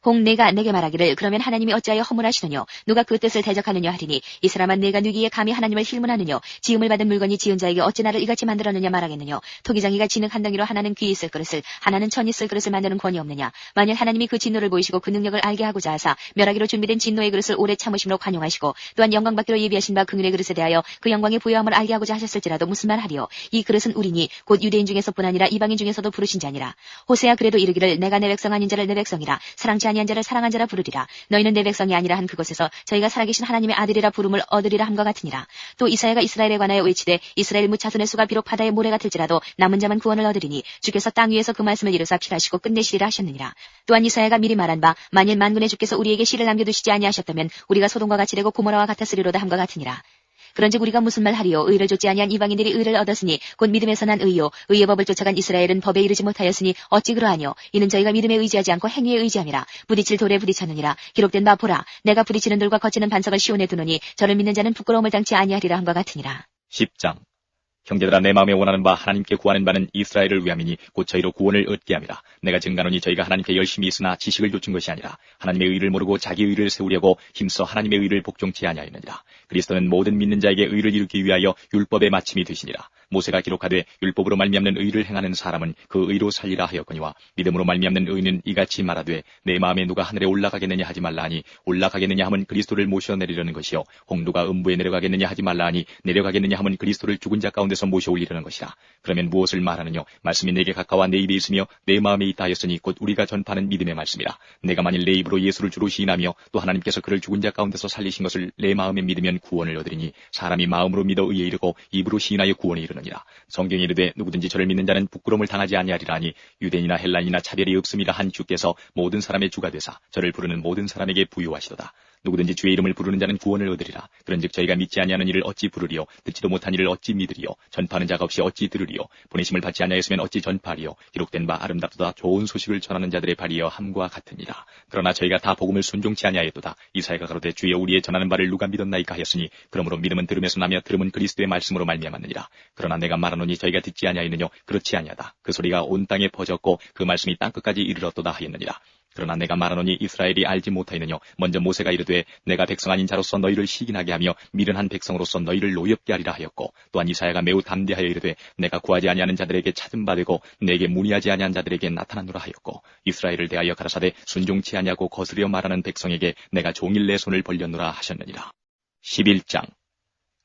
혹 내가 내게 말하기를 그러면 하나님이 어찌하여 허물하시느뇨? 누가 그 뜻을 대적하느냐 하리니 이 사람아 내가 누기에 감히 하나님을 힐문하느뇨? 지음을 받은 물건이 지은 자에게 어찌 나를 이같이 만들었느냐 말하겠느뇨? 토기장이가 진흙 한 덩이로 하나는 귀 있을 그릇을 하나는 천 있을 그릇을 만드는 권이 없느냐? 만일 하나님이 그 진노를 보이시고 그 능력을 알게 하고자 하사 멸하기로 준비된 진노의 그릇을 오래 참으심으로 관용하시고 또한 영광 받기로 예비하신 바 긍휼의 그릇에 대하여 그 영광의 부요함을 알게 하고자 하셨을지라도 무슨 말 하리요? 이 그릇은 우리니 곧 유대인 중에서뿐 아니라 이방인 중에서도 부르신 자니라. 호세아 그래도 이르기를 내가 내 백성 아닌 자를 내 백성이라 사랑치 아니한 자를 사랑한 자라 부르리라. 너희는 내 백성이 아니라 한 그곳에서 저희가 살아계신 하나님의 아들이라 부름을 얻으리라 함과 같으니라. 또 이사야가 이스라엘에 관하여 외치되 이스라엘 무차손의 수가 비록 바다의 모래 같을지라도 남은 자만 구원을 얻으리니 주께서 땅 위에서 그 말씀을 이루사 필하시고 끝내시리라 하셨느니라. 또한 이사야가 미리 말한 바 만일 만군의 주께서 우리에게 씨를 남겨두시지 아니하셨다면 우리가 소돔과 같이 되고 고모라와 같았으리로다 함과 같으니라. 그런즉 우리가 무슨 말 하리요? 의를 좇지 아니한 이방인들이 의를 얻었으니 곧 믿음에서 난 의요. 의의 법을 쫓아간 이스라엘은 법에 이르지 못하였으니 어찌 그러하뇨? 이는 저희가 믿음에 의지하지 않고 행위에 의지함이라. 부딪힐 돌에 부딪혔느니라. 기록된 바 보라. 내가 부딪히는 돌과 거치는 반석을 시온에 두노니 저를 믿는 자는 부끄러움을 당치 아니하리라 함과 같으니라. 10장. 형제들아, 내 마음에 원하는 바 하나님께 구하는 바는 이스라엘을 위함이니 곧 저희로 구원을 얻게 함이라. 내가 증가노니 저희가 하나님께 열심히 있으나 지식을 좇은 것이 아니라 하나님의 의를 모르고 자기 의를 세우려고 힘써 하나님의 의를 복종치 아니하였느니라. 그리스도는 모든 믿는 자에게 의를 이루기 위하여 율법의 마침이 되시니라. 모세가 기록하되 율법으로 말미암는 의를 행하는 사람은 그 의로 살리라 하였거니와 믿음으로 말미암는 의는 이같이 말하되 내 마음에 누가 하늘에 올라가겠느냐 하지 말라 하니 올라가겠느냐 하면 그리스도를 모셔내리려는 것이요 홍두가 음부에 내려가겠느냐 하지 말라 하니 내려가겠느냐 하면 그리스도를 죽은 자 가운데서 모셔 올리려는 것이라. 그러면 무엇을 말하느냐? 말씀이 내게 가까워 내 입에 있으며 내 마음에 있다 하였으니 곧 우리가 전파하는 믿음의 말씀이라. 내가 만일 내 입으로 예수를 주로 시인하며 또 하나님께서 그를 죽은 자 가운데서 살리신 것을 내 마음에 믿으면 구원을 얻으리니 사람이 마음으로 믿어 의에 이르고 입으로 시인하여 구원에 이르느니라. 성경에 이르되 누구든지 저를 믿는 자는 부끄러움을 당하지 아니하리라 하니 유대인이나 헬라인이나 차별이 없음이라 한 주께서 모든 사람의 주가 되사 저를 부르는 모든 사람에게 부유하시도다. 누구든지 주의 이름을 부르는 자는 구원을 얻으리라. 그런즉 저희가 믿지 아니하는 이를 어찌 부르리요? 듣지도 못한 이를 어찌 믿으리요? 전파하는 자가 없이 어찌 들으리요? 보내심을 받지 아니하였으면 어찌 전파하리요? 기록된 바 아름답도다 좋은 소식을 전하는 자들의 발이여 함과 같으니라. 그러나 저희가 다 복음을 순종치 아니하였도다. 이사야가 가로되 주여 우리의 전하는 바를 누가 믿었나이까 하였으니 그러므로 믿음은 들음에서 나며 들음은 그리스도의 말씀으로 말미암았느니라. 그러나 내가 말하노니 저희가 듣지 아니하였느뇨? 그렇지 아니하다. 그 소리가 온 땅에 퍼졌고 그 말씀이 땅끝까지 이르렀도다 하였느니라. 그러나 내가 말하노니 이스라엘이 알지 못하였느뇨? 먼저 모세가 이르되 내가 백성 아닌 자로서 너희를 시기나게 하며 미련한 백성으로서 너희를 노엽게 하리라 하였고 또한 이사야가 매우 담대하여 이르되 내가 구하지 아니하는 자들에게 찾은 바 되고 내게 문의하지 아니한 자들에게 나타나노라 하였고 이스라엘을 대하여 가라사대 순종치 아니하고 거스려 말하는 백성에게 내가 종일 내 손을 벌렸노라 하셨느니라. 11장.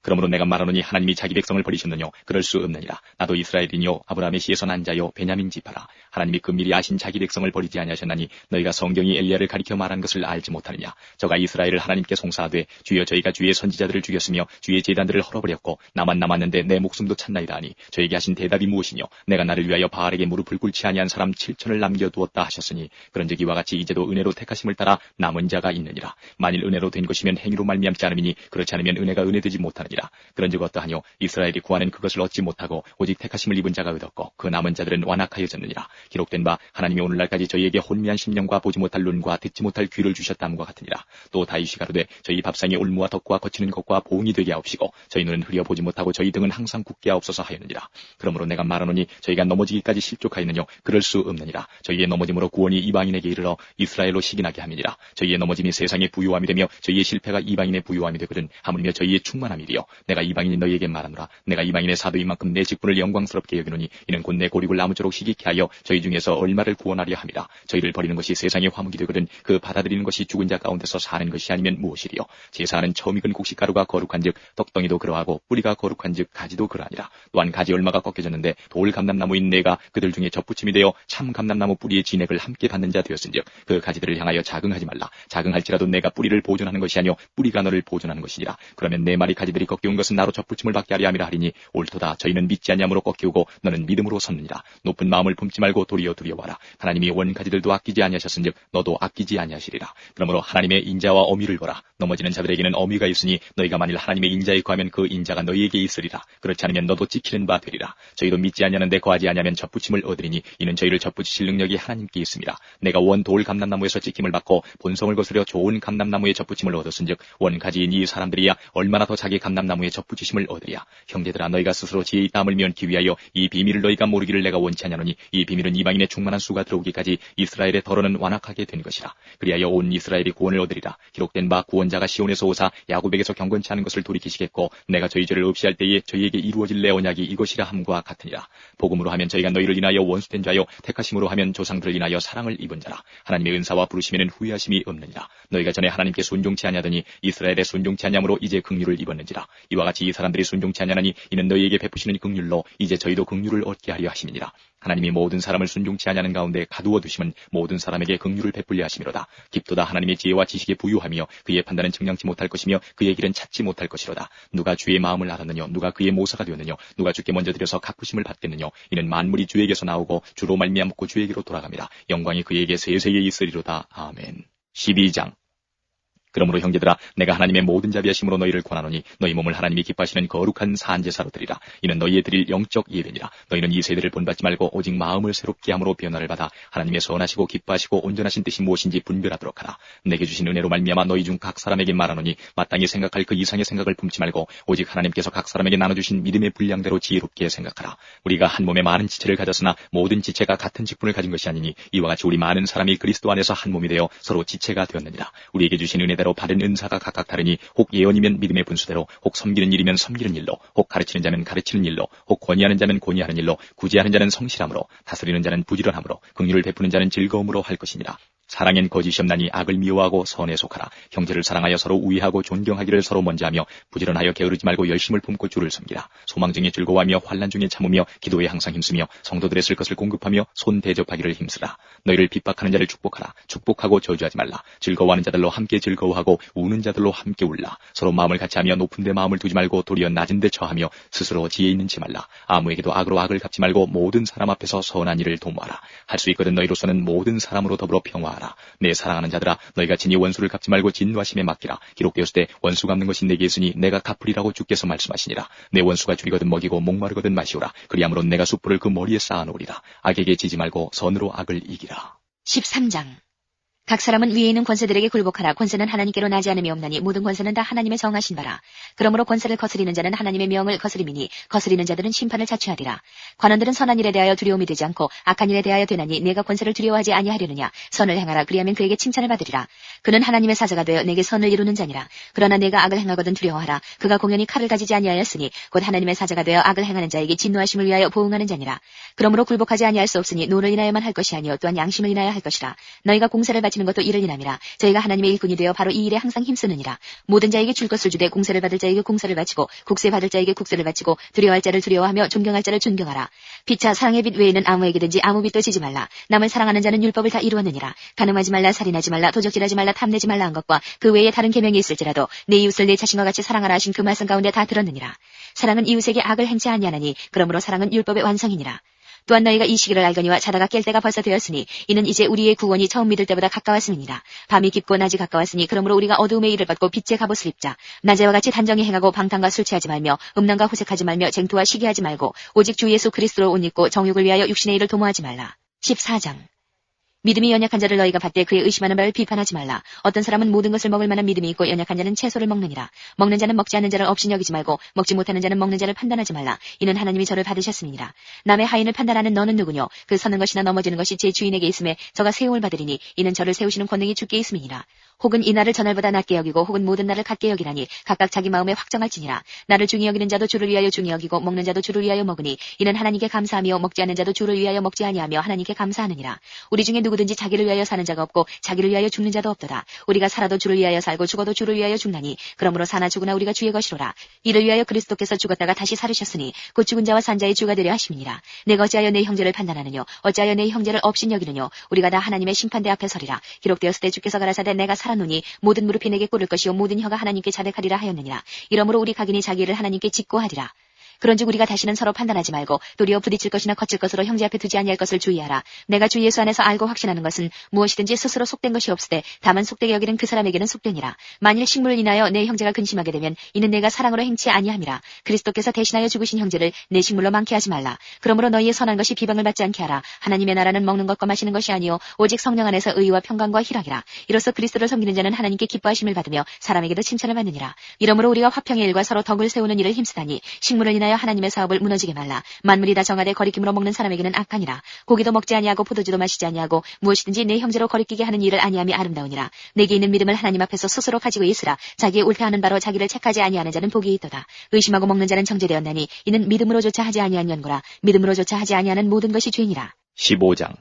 그러므로 내가 말하노니 하나님이 자기 백성을 버리셨느뇨? 그럴 수 없느니라. 나도 이스라엘이뇨 아브라함의 씨에서 난 자요 베냐민 지파라. 하나님이 금밀히 아신 자기 백성을 버리지 아니하셨나니 너희가 성경이 엘리야를 가리켜 말한 것을 알지 못하느냐? 저가 이스라엘을 하나님께 송사하되 주여 저희가 주의 선지자들을 죽였으며 주의 제단들을 헐어버렸고 나만 남았는데 내 목숨도 찾나이다 하니 저에게 하신 대답이 무엇이뇨? 내가 나를 위하여 바알에게 무릎을 꿇지 아니한 사람 7천을 남겨두었다 하셨으니 그런즉 이와 같이 이제도 은혜로 택하심을 따라 남은 자가 있느니라. 만일 은혜로 된 것이면 행위로 말미암지 않음이니 그렇지 않으면 은혜가 은혜되지 못하느니라. 그런즉 어떠하뇨? 이스라엘이 구하는 그것을 얻지 못하고 오직 택하심을 입은 자가 얻었고 그 남은 자들은 완악하여졌느니라. 기록된 바 하나님이 오늘날까지 저희에게 혼미한 심령과 보지 못할 눈과 듣지 못할 귀를 주셨다함과 같으니라. 또 다윗이 가로되 저희 밥상에 올무와 덕과 거치는 것과 보응이 되게 하옵시고 저희 눈은 흐려 보지 못하고 저희 등은 항상 굳게 하옵소서 하였느니라. 그러므로 내가 말하노니 저희가 넘어지기까지 실족하였느뇨? 그럴 수 없느니라. 저희의 넘어짐으로 구원이 이방인에게 이르러 이스라엘로 시기나게 함이니라. 저희의 넘어짐이 세상의 부유함이 되며 저희의 실패가 이방인의 부유함이 되거든 하물며 저희의 충만함이리요. 내가 이방인이 너희에게 말하노라. 내가 이방인의 사도인 만큼 내 직분을 영광스럽게 여기노니 이는 곧 내 고립을 아무쪼록 희귀케 하여 저희 중에서 얼마를 구원하려 함이라. 저희를 버리는 것이 세상의 화목이 되거든 그 받아들이는 것이 죽은 자 가운데서 사는 것이 아니면 무엇이리요? 제사하는 처음 익은 곡식가루가 거룩한즉 떡덩이도 그러하고 뿌리가 거룩한즉 가지도 그러하니라. 또한 가지 얼마가 꺾여졌는데 돌 감람나무인 내가 그들 중에 접붙임이 되어 참 감람나무 뿌리의 진액을 함께 받는 자 되었은즉 그 가지들을 향하여 자긍하지 말라. 자긍할지라도 내가 뿌리를 보존하는 것이 아니요 뿌리가 너를 보존하는 것이니라. 그러면 내 말이 가지들이 꺾여온 것은 나로 접붙임을 받게 하려 함이라 하리니 옳도다. 저희는 믿지 아니함으로 꺾이고 너는 믿음으로 섰느니라. 높은 마음을 품지 말고 도리어 두려워하라. 하나님이 원가지들도 아끼지 아니하셨은즉 너도 아끼지 아니하시리라. 그러므로 하나님의 인자와 어미를 보라. 넘어지는 자들에게는 어미가 있으니 너희가 만일 하나님의 인자에 거하면 그 인자가 너희에게 있으리라. 그렇지 않으면 너도 지키는 바 되리라. 저희도 믿지 아니하는데 거하지 아니하면 접붙임을 얻으리니 이는 저희를 접붙이실 능력이 하나님께 있습니다. 내가 원 돌 감람나무에서 찍힘을 받고 본성을 거스려 좋은 감람나무에 접붙임을 얻었은즉 원가지인 이 사람들이야 얼마나 더 자기 감람나무에 접붙이심을 얻으랴. 형제들아 너희가 스스로 지혜의 땀을 면기 위하여 이 비밀을 너희가 모르기를 내가 원치 아니하노니 이 비밀은 이방인의 충만한 수가 들어오기까지 이스라엘의 덜어는 완악하게 된 것이라. 그리하여 온 이스라엘이 구원을 얻으리라. 기록된 바 구원자가 시온에서 오사 야곱에게서 경건치 않은 것을 돌이키시겠고 내가 저희 죄를 없이 할 때에 저희에게 이루어질 내 언약이 이것이라 함과 같으니라. 복음으로 하면 저희가 너희를 인하여 원수된 자요 택하심으로 하면 조상들을 인하여 사랑을 입은 자라. 하나님의 은사와 부르심에는 후회하심이 없느니라. 너희가 전에 하나님께 순종치 아니하더니 이스라엘에 순종치 아니함으로 이제 긍휼을 입었는지라. 이와 같이 이 사람들이 순종치 아니하니 이는 너희에게 베푸시는 긍휼로 이제 저희도 긍휼을 얻게 하려 하심이니라. 하나님이 모든 사람을 순종치 아니하는 가운데 가두어 두심은 모든 사람에게 긍휼을 베풀려 하심이로다. 깊도다 하나님의 지혜와 지식에 부유하며 그의 판단은 측량치 못할 것이며 그의 길은 찾지 못할 것이로다. 누가 주의 마음을 알았느뇨? 누가 그의 모사가 되었느뇨? 누가 주께 먼저 드려서 갚으심을 받겠느뇨? 이는 만물이 주에게서 나오고 주로 말미암고 주에게로 돌아갑니다. 영광이 그에게 세세에 있으리로다. 아멘. 12장. 그러므로 형제들아, 내가 하나님의 모든 자비하심으로 너희를 권하노니 너희 몸을 하나님이 기뻐하시는 거룩한 산제사로 드리라. 이는 너희의 드릴 영적 예배니라. 너희는 이 세대를 본받지 말고 오직 마음을 새롭게 함으로 변화를 받아 하나님의 선하시고 기뻐하시고 온전하신 뜻이 무엇인지 분별하도록 하라. 내게 주신 은혜로 말미암아 너희 중 각 사람에게 말하노니 마땅히 생각할 그 이상의 생각을 품지 말고 오직 하나님께서 각 사람에게 나눠주신 믿음의 분량대로 지혜롭게 생각하라. 우리가 한 몸에 많은 지체를 가졌으나 모든 지체가 같은 직분을 가진 것이 아니니 이와 같이 우리 많은 사람이 그리스도 안에서 한 몸이 되어 서로 지체가 되었느니라. 우리에게 주신 은혜대로 받은 은사가 각각 다르니 혹 예언이면 믿음의 분수대로, 혹 섬기는 일이면 섬기는 일로, 혹 가르치는 자면 가르치는 일로, 혹 권위하는 자면 권위하는 일로, 구제하는 자는 성실함으로, 다스리는 자는 부지런함으로, 긍휼을 베푸는 자는 즐거움으로 할 것이니라. 사랑엔 거짓이 없나니 악을 미워하고 선에 속하라. 형제를 사랑하여 서로 우애하고 존경하기를 서로 먼저 하며 부지런하여 게으르지 말고 열심을 품고 주를 섬기라. 소망 중에 즐거워하며 환난 중에 참으며 기도에 항상 힘쓰며 성도들의 쓸 것을 공급하며 손 대접하기를 힘쓰라. 너희를 핍박하는 자를 축복하라. 축복하고 저주하지 말라. 즐거워하는 자들로 함께 즐거워하고 우는 자들로 함께 울라. 서로 마음을 같이 하며 높은 데 마음을 두지 말고 도리어 낮은 데 처하며 스스로 지혜 있는 체 말라. 아무에게도 악으로 악을 갚지 말고 모든 사람 앞에서 선한 일을 도모하라. 할 수 있거든 너희로서는 모든 사람으로 더불어 평화하라. 내 사랑하는 자들아, 너희가 친히 원수를 갚지 말고 진노하심에 맡기라. 기록되었을 때 원수 갚는 것이 내게 있으니 내가 갚으리라고 주께서 말씀하시니라. 내 원수가 줄이거든 먹이고 목마르거든 마시오라. 그리함으로 내가 숯불을 그 머리에 쌓아놓으리라. 악에게 지지 말고 선으로 악을 이기라. 13장. 각 사람은 위에 있는 권세들에게 굴복하라. 권세는 하나님께로 나지 않음이 없나니 모든 권세는 다 하나님의 정하신 바라. 그러므로 권세를 거스리는 자는 하나님의 명을 거스림이니 거스리는 자들은 심판을 자취하리라. 관원들은 선한 일에 대하여 두려움이 되지 않고 악한 일에 대하여 되나니 내가 권세를 두려워하지 아니하려느냐. 선을 행하라. 그리하면 그에게 칭찬을 받으리라. 그는 하나님의 사자가 되어 내게 선을 이루는 자니라. 그러나 내가 악을 행하거든 두려워하라. 그가 공연히 칼을 가지지 아니하였으니 곧 하나님의 사자가 되어 악을 행하는 자에게 진노하심을 위하여 보응하는 자니라. 그러므로 굴복하지 아니할 수 없으니 노를 인하여만 할 것이 아니요 또한 양심을 인하여 할 것이라. 너희가 공세를 바치는 것도 이를 인함이라. 저희가 하나님의 일꾼이 되어 바로 이 일에 항상 힘쓰느니라. 모든 자에게 줄 것을 주되 공세를 받을 자에게 공세를 바치고 국세 받을 자에게 국세를 바치고 두려워할 자를 두려워하며 존경할 자를 존경하라. 피차 사랑의 빛 외에는 아무에게든지 아무 빛도 지지 말라. 남을 사랑하는 자는 율법을 다 이루었느니라. 간음하지 말라, 살인하지 말라, 도적질하지 말라, 탐내지 말라 한 것과 그 외에 다른 계명이 있을지라도 내 이웃을 내 자신과 같이 사랑하라 하신 그 말씀 가운데 다 들었느니라. 사랑은 이웃에게 악을 행치 아니하나니 그러므로 사랑은 율법의 완성이니라. 또한 너희가 이 시기를 알거니와 자다가 깰 때가 벌써 되었으니 이는 이제 우리의 구원이 처음 믿을 때보다 가까웠음이니라. 밤이 깊고 낮이 가까웠으니 그러므로 우리가 어두움의 일을 받고 빛의 갑옷을 입자. 낮에와 같이 단정히 행하고 방탕과 술 취하지 말며 음란과 호색하지 말며 쟁투와 시기하지 말고 오직 주 예수 그리스도로 옷 입고 정욕을 위하여 육신의 일을 도모하지 말라. 14장. 믿음이 연약한 자를 너희가 받되 그의 의심하는 바를 비판하지 말라. 어떤 사람은 모든 것을 먹을 만한 믿음이 있고 연약한 자는 채소를 먹느니라. 먹는 자는 먹지 않는 자를 없이 여기지 말고 먹지 못하는 자는 먹는 자를 판단하지 말라. 이는 하나님이 저를 받으셨음이니라. 남의 하인을 판단하는 너는 누구뇨? 그 서는 것이나 넘어지는 것이 제 주인에게 있음에 저가 세움을 받으리니 이는 저를 세우시는 권능이 주께 있음이니라. 혹은 이 날을 저날보다 낮게 여기고 혹은 모든 날을 같게 여기라니 각각 자기 마음에 확정할지니라. 나를 중히 여기는 자도 주를 위하여 중히 여기고 먹는 자도 주를 위하여 먹으니 이는 하나님께 감사하며 먹지 않는 자도 주를 위하여 먹지 아니하며 하나님께 감사하느니라. 우리 중에 누구든지 자기를 위하여 사는 자가 없고 자기를 위하여 죽는 자도 없도다. 우리가 살아도 주를 위하여 살고 죽어도 주를 위하여 죽나니 그러므로 사나 죽으나 우리가 주의 것이로라. 이를 위하여 그리스도께서 죽었다가 다시 살으셨으니 곧 죽은 자와 산 자의 주가 되려 하심이니라. 내가 어찌하여 내 형제를 판단하느뇨? 어찌하여 내 형제를 업신 여기느뇨? 우리가 다 하나님의 심판대 앞에 서리라. 기록되었을 때 주께서 가라사대 내가 살았노니 모든 무릎이 내게 꿇을 것이요 모든 혀가 하나님께 자백하리라 하였느니라. 이러므로 우리 각인이 자기를 하나님께 짓고하리라. 그런즉 우리가 다시는 서로 판단하지 말고 도리어 부딪힐 것이나 거칠 것으로 형제 앞에 두지 아니할 것을 주의하라. 내가 주 예수 안에서 알고 확신하는 것은 무엇이든지 스스로 속된 것이 없으되 다만 속되게 여기는 그 사람에게는 속되니라. 만일 식물을 인하여 내 형제가 근심하게 되면 이는 내가 사랑으로 행치 아니함이라. 그리스도께서 대신하여 죽으신 형제를 내 식물로 많게 하지 말라. 그러므로 너희의 선한 것이 비방을 받지 않게 하라. 하나님의 나라는 먹는 것과 마시는 것이 아니요 오직 성령 안에서 의와 평강과 희락이라. 이로써 그리스도를 섬기는 자는 하나님께 기뻐하심을 받으며 사람에게도 칭찬을 받느니라. 이러므로 우리가 화평의 일과 서로 덕을 세우는 일을 힘쓰다니 식물을 인하여 하나님의 사업을 무너지게 말라. 만물이 다 정하되 거리낌으로 먹는 사람에게는 악하니라. 고기도 먹지 아니하고 포도주도 마시지 아니하고 무엇이든지 내 형제로 거리끼게 하는 일을 아니함이 아름다우니라. 내게 있는 믿음을 하나님 앞에서 스스로 가지고 있으라. 자기의 옳다하는 바로 자기를 책하지 아니하는 자는 복이 있도다. 의심하고 먹는 자는 정죄되었나니 이는 믿음으로조차 하지 아니한 연고라. 믿음으로조차 하지 아니하는 모든 것이 죄니라. 15장.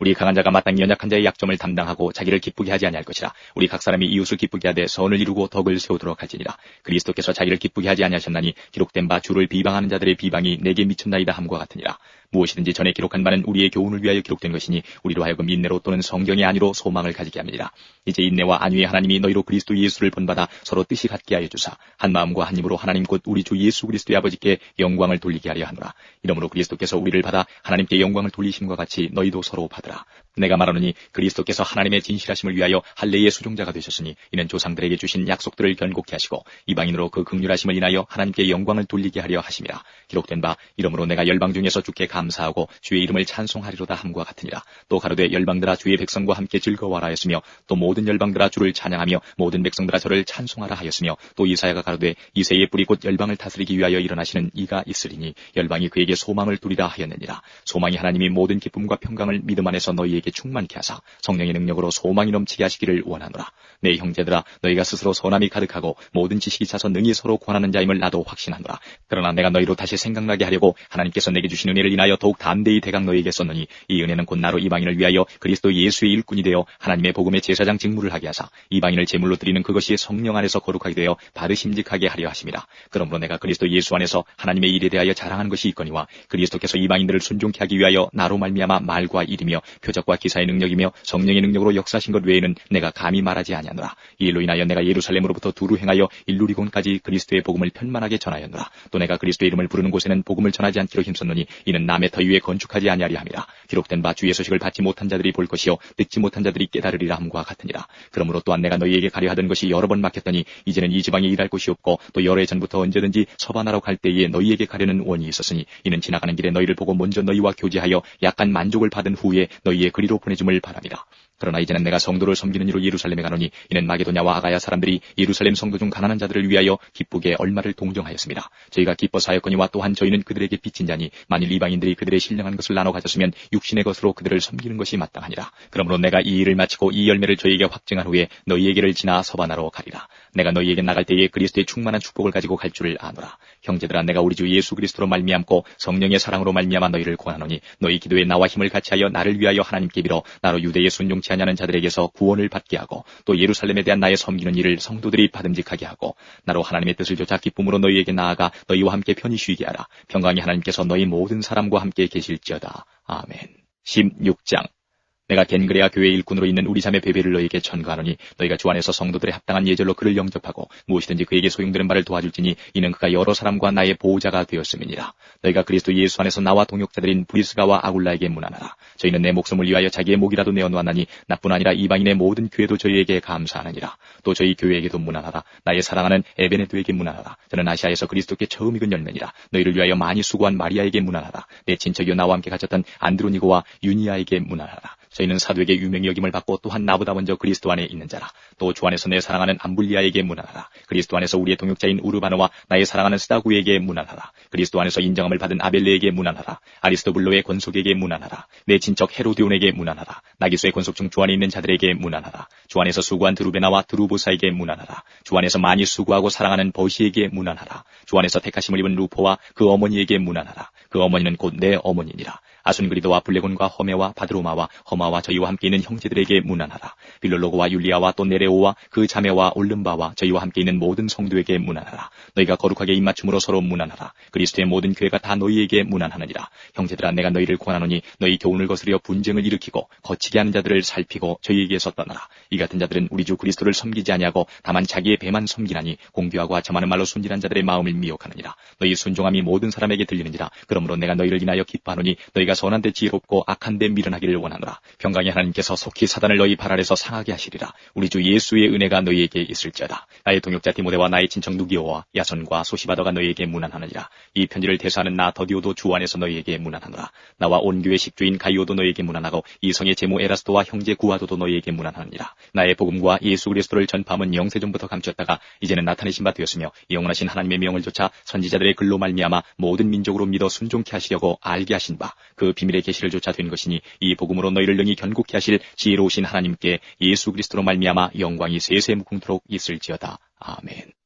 우리 강한 자가 마땅히 연약한 자의 약점을 담당하고 자기를 기쁘게 하지 아니할 것이라. 우리 각 사람이 이웃을 기쁘게 하되 선을 이루고 덕을 세우도록 할지니라. 그리스도께서 자기를 기쁘게 하지 아니하셨나니 기록된 바 주를 비방하는 자들의 비방이 내게 미쳤나이다 함과 같으니라. 무엇이든지 전에 기록한 바는 우리의 교훈을 위하여 기록된 것이니 우리로 하여금 인내로 또는 성경의 안위로 소망을 가지게 함이니라. 이제 인내와 안위의 하나님이 너희로 그리스도 예수를 본받아 서로 뜻이 같게 하여 주사 한 마음과 한 힘으로 하나님 곧 우리 주 예수 그리스도의 아버지께 영광을 돌리게 하려 하노라. 이러므로 그리스도께서 우리를 받아 하나님께 영광을 돌리심과 같이 너희도 서로 받으라. 내가 말하노니 그리스도께서 하나님의 진실하심을 위하여 할례의 수종자가 되셨으니 이는 조상들에게 주신 약속들을 견고케 하시고 이방인으로 그 긍휼하심을 인하여 하나님께 영광을 돌리게 하려 하심이라. 기록된 바 이러므로 내가 열방 중에서 주께 감사하고 주의 이름을 찬송하리로다 함과 같으니라. 또 가로되 열방들아 주의 백성과 함께 즐거워하라 하였으며 또 모든 열방들아 주를 찬양하며 모든 백성들아 저를 찬송하라 하였으며 또 이사야가 가로되 이새의 뿌리 곧 열방을 다스리기 위하여 일어나시는 이가 있으리니 열방이 그에게 소망을 두리라 하였느니라. 소망이 하나님이 모든 기쁨과 평강을 믿음 안에서 너희에게 충만케 하사 성령의 능력으로 소망이 넘치게 하시기를 원하노라. 내 형제들아 너희가 스스로 선함이 가득하고 모든 지식이 차서 능히 서로 권하는 자임을 나도 확신하노라. 그러나 내가 너희로 다시 생각나게 하려고 하나님께서 내게 주신 은혜를 인하여 더욱 담대히 대강 너희에게 썼노니 이 은혜는 곧 나로 이방인을 위하여 그리스도 예수의 일꾼이 되어 하나님의 복음의 제사장 직무를 하게 하사 이방인을 제물로 드리는 그것이 성령 안에서 거룩하게 되어 받으심직하게 하려 하심이라. 그러므로 내가 그리스도 예수 안에서 하나님의 일에 대하여 자랑하는 것이 있거니와 그리스도께서 이방인들을 순종케 하기 위하여 나로 말미암아 말과 일이며 표적과 기사의 능력이며 성령의 능력으로 역사하신 것 외에는 내가 감히 말하지 아니하노라. 이 일로 인하여 내가 예루살렘으로부터 두루 행하여 일루리곤까지 그리스도의 복음을 편만하게 전하였노라. 또 내가 그리스도의 이름을 부르는 곳에는 복음을 전하지 않기로 힘썼노니 이는 남의 터 위에 건축하지 아니하리 함이라. 기록된 바 주의 소식을 받지 못한 자들이 볼 것이요 듣지 못한 자들이 깨달으리라 함과 같으니라. 그러므로 또한 내가 너희에게 가려 하던 것이 여러 번 막혔더니 이제는 이 지방에 일할 곳이 없고 또 여러 해 전부터 언제든지 서반하러 갈 때에 너희에게 가려는 원이 있었으니 이는 지나가는 길에 너희를 보고 먼저 너희와 교제하여 약간 만족을 받은 후에 너희의 그리로 보내줌을 바랍니다. 그러나 이제는 내가 성도를 섬기는 이로 예루살렘에 가노니 이는 마게도냐와 아가야 사람들이 예루살렘 성도 중 가난한 자들을 위하여 기쁘게 얼마를 동정하였습니다. 저희가 기뻐서 하였거니와 또한 저희는 그들에게 빚진 자니 만일 이방인들이 그들의 신령한 것을 나눠 가졌으면 육신의 것으로 그들을 섬기는 것이 마땅하니라. 그러므로 내가 이 일을 마치고 이 열매를 저희에게 확증한 후에 너희에게를 지나 서반하러 가리라. 내가 너희에게 나갈 때에 그리스도의 충만한 축복을 가지고 갈 줄을 아노라. 형제들아 내가 우리 주 예수 그리스도로 말미암고 성령의 사랑으로 말미암아 너희를 권하노니 너희 기도에 나와 힘을 같이하여 나를 위하여 하나님께 빌어 나로 유대에 순종치 아니하는 자들에게서 구원을 받게 하고 또 예루살렘에 대한 나의 섬기는 일을 성도들이 받음직하게 하고 나로 하나님의 뜻을 좇아 기쁨으로 너희에게 나아가 너희와 함께 편히 쉬게 하라. 평강이 하나님께서 너희 모든 사람과 함께 계실지어다. 아멘. 16장. 내가 겐그레아 교회 일꾼으로 있는 우리 자매 베베를 너희에게 전가하노니 너희가 주 안에서 성도들의 합당한 예절로 그를 영접하고 무엇이든지 그에게 소용되는 바를 도와줄지니 이는 그가 여러 사람과 나의 보호자가 되었음이니라. 너희가 그리스도 예수 안에서 나와 동역자들인 브리스가와 아굴라에게 문안하라. 저희는 내 목숨을 위하여 자기의 목이라도 내어놓았나니 나뿐 아니라 이방인의 모든 교회도 저희에게 감사하느니라. 또 저희 교회에게도 문안하라. 나의 사랑하는 에베네도에게 문안하라. 저는 아시아에서 그리스도께 처음 익은 열매니라. 너희를 위하여 많이 수고한 마리아에게 문안하라. 내 친척이요 나와 함께 갇혔던 안드로니고와 유니아에게 문안하라. 저희는 사도에게 유명히 여김을 받고 또한 나보다 먼저 그리스도 안에 있는 자라. 또 주 안에서 내 사랑하는 암블리아에게 문안하라. 그리스도 안에서 우리의 동역자인 우르바노와 나의 사랑하는 스다구에게 문안하라. 그리스도 안에서 인정함을 받은 아벨레에게 문안하라. 아리스토블로의 권속에게 문안하라. 내 친척 헤로디온에게 문안하라. 나기수의 권속 중 주 안에 있는 자들에게 문안하라. 주 안에서 수고한 드루베나와 드루보사에게 문안하라. 주 안에서 많이 수고하고 사랑하는 버시에게 문안하라. 주 안에서 택하심을 입은 루포와 그 어머니에게 문안하라. 그 어머니는 곧 내 어머니니라. 아순그리도와 블레곤과 허메와 바드로마와 허마와 저희와 함께 있는 형제들에게 문안하라. 빌롤로고와 율리아와 또 네레오와 그 자매와 올름바와 저희와 함께 있는 모든 성도에게 문안하라. 너희가 거룩하게 입맞춤으로 서로 문안하라. 그리스도의 모든 교회가 다 너희에게 문안하느니라. 형제들아 내가 너희를 권하노니 너희 교훈을 거스려 분쟁을 일으키고 거치게 하는 자들을 살피고 저희에게서 떠나라. 이 같은 자들은 우리 주 그리스도를 섬기지 아니하고 다만 자기의 배만 섬기나니 공교하고 하찮은 말로 순진한 자들의 마음을 미혹하느니라. 너희 순종함이 모든 사람에게 들리는지라. 그러므로 내가 너희를 인하여 기뻐하노니 너희가 선한 데 지혜롭고 악한 데 미련하기를 원하노라. 평강의 하나님께서 속히 사단을 너희 발 아래서 상하게 하시리라. 우리 주 예수의 은혜가 너희에게 있을지어다. 나의 동역자 디모데와 나의 친척 누기오와 야손과 소시바더가 너희에게 문안하느니라. 이 편지를 대사하는 나 더디오도 주 안에서 너희에게 문안하노라. 나와 온 교회 식주인 가이오도 너희에게 문안하고 이 성의 제모 에라스도와 형제 구아도도 너희에게 문안하느니라. 나의 복음과 예수 그리스도를 전파함은 영세전부터 감추었다가 이제는 나타내신 바 되었으며 영원하신 하나님의 명을 좇아 선지자들의 글로 말미암아 모든 민족으로 믿어 순종케 하시려고 알게 하신 바 그 비밀의 계시를 좇아 된 것이니 이 복음으로 너희를 능히 견고케 하실 지혜로우신 하나님께 예수 그리스도로 말미암아 영광이 세세 무궁토록 있을지어다. 아멘.